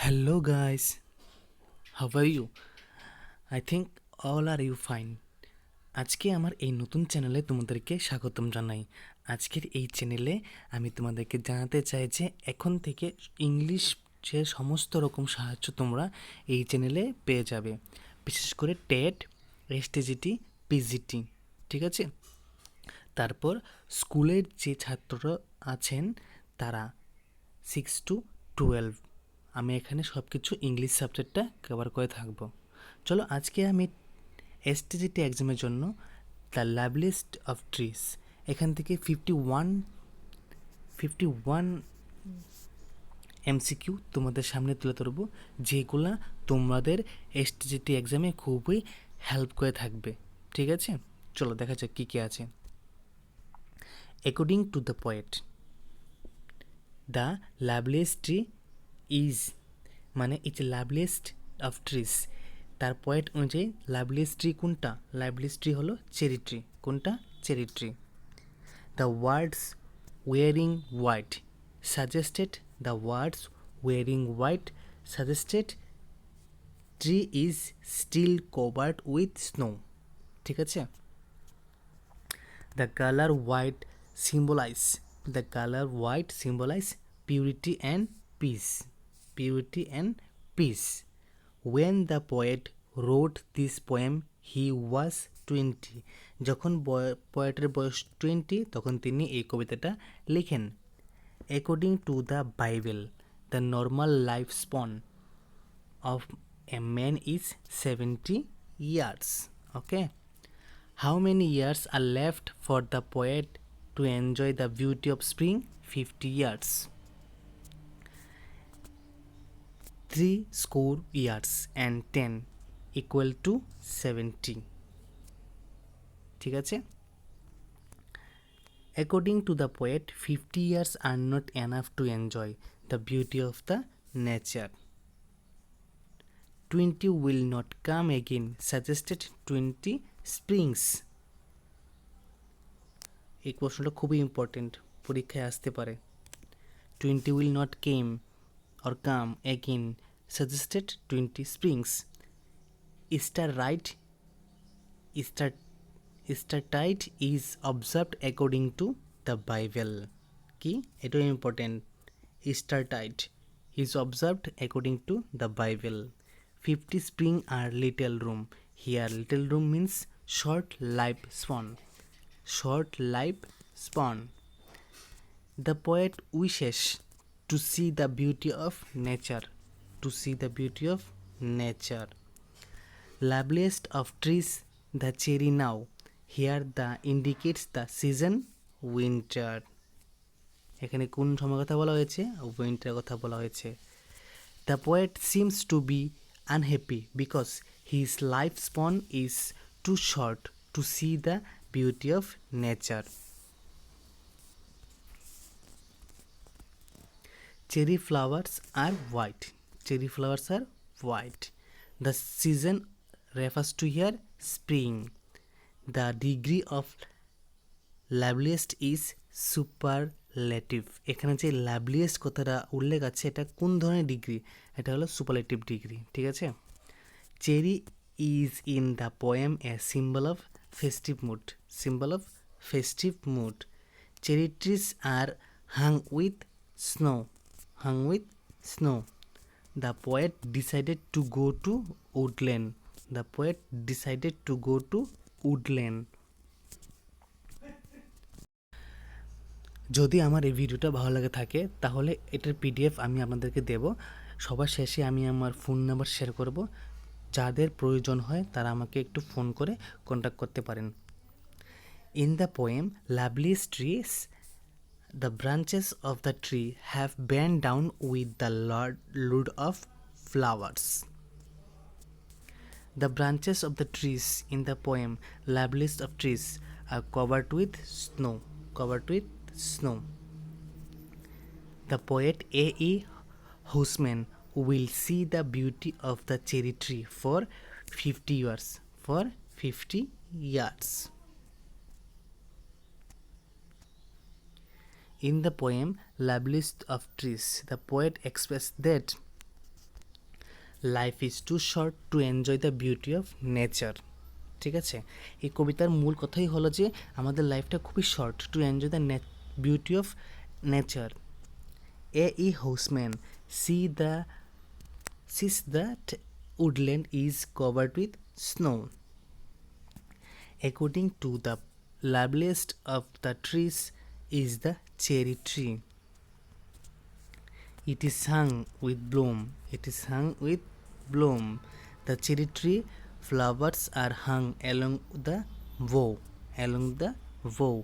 Hello guys, how are you? I think all are you fine. আজকে আমার এই নতুন চ্যানেলে তোমাদেরকে স্বাগতম জানাই। আজকের এই চ্যানেলে আমি তোমাদেরকে জানাতে চাই যে এখন থেকে ইংলিশ যে সমস্ত রকম সাহায্য তোমরা এই চ্যানেলে পেয়ে যাবে, বিশেষ করে টেট, এসটিজিটি, পিজিটি, ঠিক আছে? তারপর স্কুলের যে ছাত্ররা আছেন তারা 6 to 12, আমি এখানে সব কিছু ইংলিশ সাবজেক্টটা কভার করে থাকবো। চলো আজকে আমি এসটিজিটি এক্সামের জন্য দ্য লাভলিয়েস্ট অফ ট্রিস এখান থেকে 51 এমসিকিউ তোমাদের সামনে তুলে ধরবো, যেগুলা তোমাদের এসটিজিটি এক্সামে খুবই হেল্প করে থাকবে, ঠিক আছে? চলো দেখা যাক কী কী আছে। According to the poet, the loveliest tree is মানে ইটস লাভলিয়েস্ট অফ ট্রিস। তার পয়েন্ট অনুযায়ী লাভলিয়েস্ট ট্রি কোনটা? লাভলিয়েস্ট ট্রি হলো চেরি ট্রি। কোনটা? Cherry tree. The words wearing white suggested, the words wearing white suggested tree is still covered with snow, ঠিক আছে? The color white symbolize purity and peace. Purity and peace. When the poet wrote this poem, he was 20. যখন পোয়েটের বয়স 20 তখন তিনি এই কবিতাটা লেখেন। According to the Bible, the normal lifespan of a man is 70 years. Okay. How many years are left for the poet to enjoy the beauty of spring? 50 years. 60 years and 10 equal to 70. ঠিক আছে? According to the poet, 50 years are not enough to enjoy the beauty of the nature. 20 will not come again, suggested 20 springs. এই প্রশ্নটা খুবই important, পরীক্ষায় আসতে পারে। 20 will not came or come again, suggested 20 springs. Eastertide is observed according to the Bible. কি? এটাও important. Eastertide is observed according to the Bible. 50 spring are little room. Here little room means short lifespan. Short lifespan. The poet wishes to see the beauty of nature. To see the beauty of nature. Loveliest of trees, the cherry now. Here the indicates the season winter. এখানে কোন সময় কথা বলা হয়েছে? Winter কথা বলা হয়েছে। The poet seems to be unhappy because his lifespan is too short to see the beauty of nature. Cherry flowers are white. Cherry flowers are white. The season refers to here spring. The degree of loveliest is superlative. এখানে যে লাভলিয়েস্ট কথাটা উল্লেখ আছে এটা কোন ধরনের degree? এটা হলো সুপারলেটিভ ডিগ্রি, ঠিক আছে? Cherry is in the poem a symbol of festive mood. Symbol of festive mood. Cherry trees are hung with snow. Hung with snow. The poet decided to go to woodland. The poet decided to go to woodland. যদি আমার এই ভিডিওটা ভালো লাগে থাকে তাহলে এটার PDF আমি আপনাদেরকে দেব। সবার শেষে আমি আমার ফোন নাম্বার শেয়ার করব, যাদের প্রয়োজন হয় তারা আমাকে একটু ফোন করে কন্ট্যাক্ট করতে পারেন। In the poem loveliest trees, the branches of the tree have bent down with the load of flowers. The branches of the trees in the poem Loveliest of Trees are covered with snow. Covered with snow. The poet A.E. Housman will see the beauty of the cherry tree for 50 years. For 50 years. In the poem Loveliest of Trees, the poet expressed that life is too short to enjoy the beauty of nature. ঠিক আছে, এই কবিতার মূল কথাই হলো যে আমাদের লাইফটা খুবই short to enjoy the beauty of nature. A.E. Housman sees that woodland is covered with snow. According to the loveliest of the trees is the cherry tree. It is hung with bloom. It is hung with bloom. The cherry tree flowers are hung along the bough. Along the bough.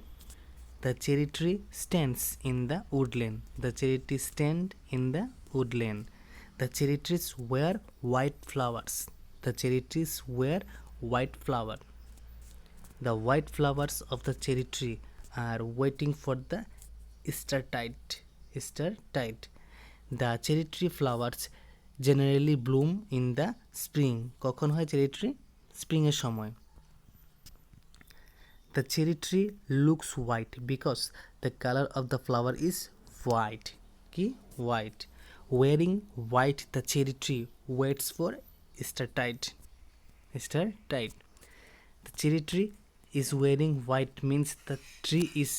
The cherry tree stands in the woodland. The cherry tree stand in the woodland. The cherry trees wear white flowers. The cherry trees wear white flower. The white flowers of the cherry tree are waiting for the Easter tide. Easter tide. The cherry tree flowers generally bloom in the spring. কখন হয় cherry tree? Spring এর সময়। The cherry tree looks white because the color of the flower is white. কি? White. Wearing white, the cherry tree waits for Easter tide. Easter tide. The cherry tree is wearing white means the tree is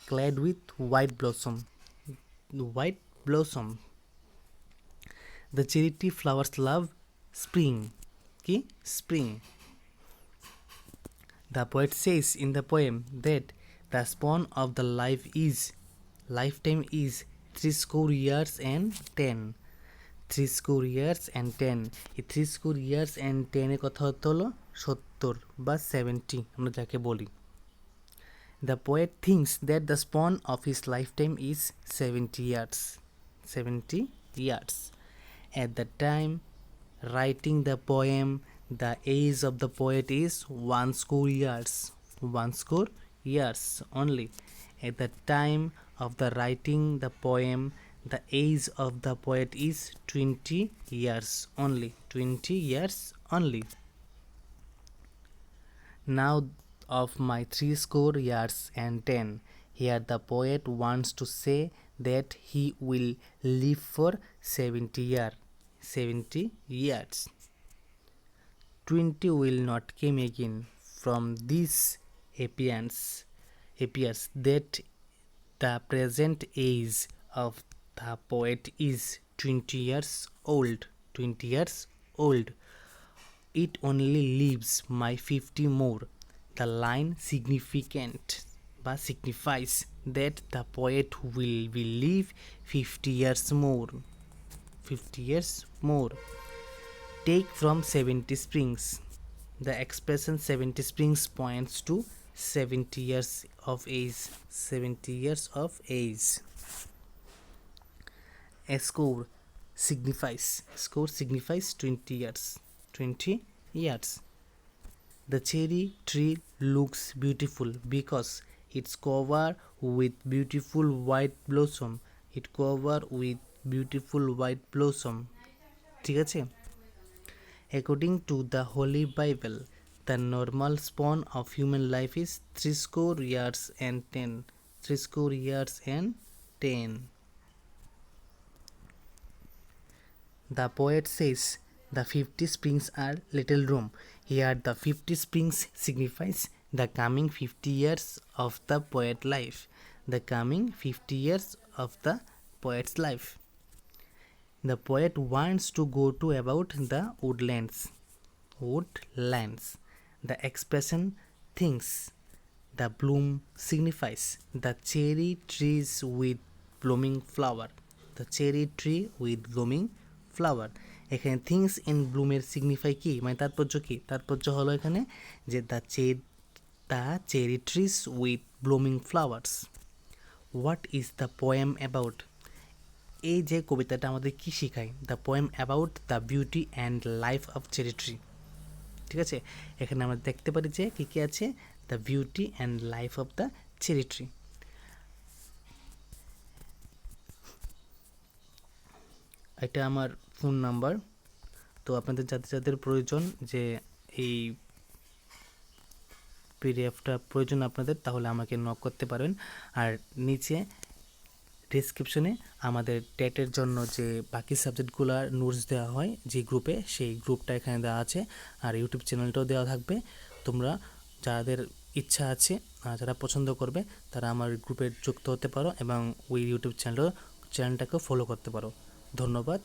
clad with white blossom. White blossom. The cherry tree flowers love spring. Ki? Spring. The poet says in the poem that the span of the lifetime is 70 years and 10. 70 years and 10. এই 70 years and 10 এর কথা হলো 70 বা 70 আমরা যাকে বলি। The poet thinks that the span of his lifetime is 70 years. 70 years. At the time writing the poem, the age of the poet is 1 years. 1 years only. At the time of the writing the poem, the age of the poet is 20 years only. 20 years only. Now of my 70 years and 10, here the poet wants to say that he will live for 70 years. 70 years. 20 will not come again. From this appears that the present age of the poet is 20 years old. 20 years old. It only leaves my 50 more. The line signifies that the poet will live 50 years more. 50 years more. Take from 70 springs. The expression 70 springs points to 70 years of age. 70 years of age. A score signifies 20 years. 20 years. The cherry tree looks beautiful because it's covered with beautiful white blossom. It covered with beautiful white blossom. ঠিক আছে? According to the Holy Bible, the normal span of human life is 70 years and 10. 70 years and 10. The poet says the 50 springs are little room. Here the 50 springs signifies the coming 50 years of the poet life. The coming 50 years of the poet's life. The poet wants to go to about the woodlands. The expression thinks the bloom signifies the cherry trees with blooming flower. The cherry tree with blooming flower. এখানে things in ব্লুমের signify কি, মানে তাৎপর্য কি? তাৎপর্য হলো এখানে যে the cherry trees with blooming flowers. What is the poem about? এই যে কবিতাটা আমাদের কি শেখায়? The poem about the beauty and life of cherry tree. ঠিক আছে, এখানে আমরা দেখতে পারি যে কী কী আছে, the beauty and life of the cherry tree. এটা আমার ফোন নাম্বার, তো আপনাদের যাদের প্রয়োজন যে এই পিডিএফটা প্রয়োজন আপনাদের, তাহলে আমাকে নক করতে পারেন। আর নিচে ডেসক্রিপশনে আমাদের টেটের জন্য যে বাকি সাবজেক্টগুলোর নোটস দেওয়া হয় যে গ্রুপে, সেই গ্রুপটা এখানে দেওয়া আছে, আর ইউটিউব চ্যানেলটাও দেওয়া থাকবে। তোমরা যাদের ইচ্ছা আছে, যারা পছন্দ করবে, তারা আমার গ্রুপে যুক্ত হতে পারো এবং ওই ইউটিউব চ্যানেলটাকেও ফলো করতে পারো। ধন্যবাদ।